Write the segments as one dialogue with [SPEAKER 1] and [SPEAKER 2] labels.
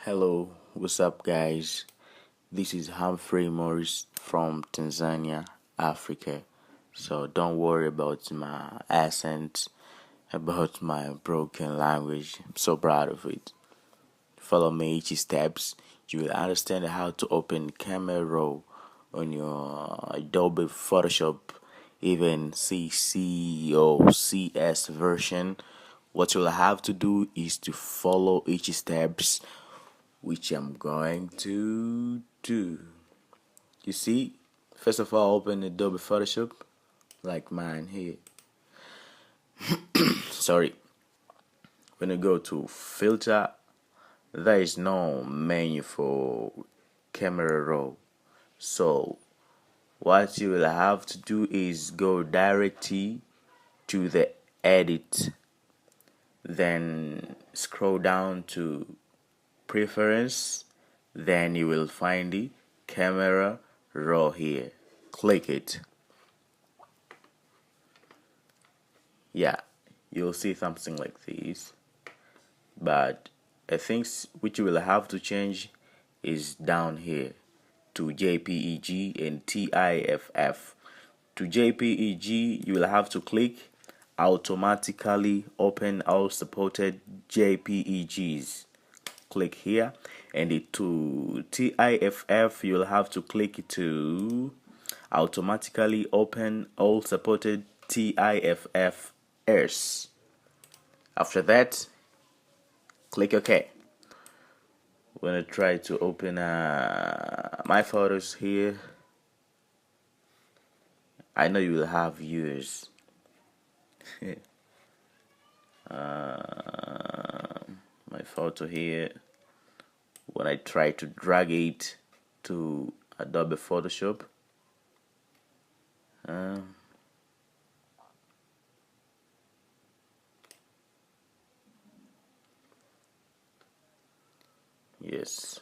[SPEAKER 1] Hello, what's up, guys? This is Humphrey Morris from Tanzania, Africa. So don't worry about my accent, about my broken language. I'm so proud of it. Follow me each steps. You will understand how to open camera roll on your Adobe Photoshop, even CC or CS version. What you'll have to do is to follow each steps which I'm going to do. You see, first of all, open Adobe Photoshop, like mine here. Sorry. When you go to Filter, there is no menu for camera roll. So, what you will have to do is go directly to the Edit, then scroll down to Preference, then you will find the camera raw here. Click it. Yeah, you'll see something like this, but I think which you will have to change is down here to JPEG and TIFF. To JPEG, you will have to click automatically open all supported JPEGs. Click here, and to TIFF you'll have to click to automatically open all supported TIFFs. After that, click OK. When I try to open my photos here, I know you will have yours. My photo here. When I try to drag it to Adobe Photoshop, yes,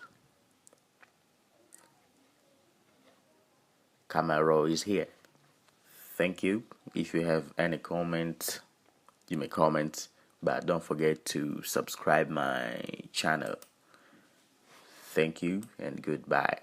[SPEAKER 1] camera roll is here. Thank you. If you have any comments, you may comment, but don't forget to subscribe my channel. Thank you and goodbye.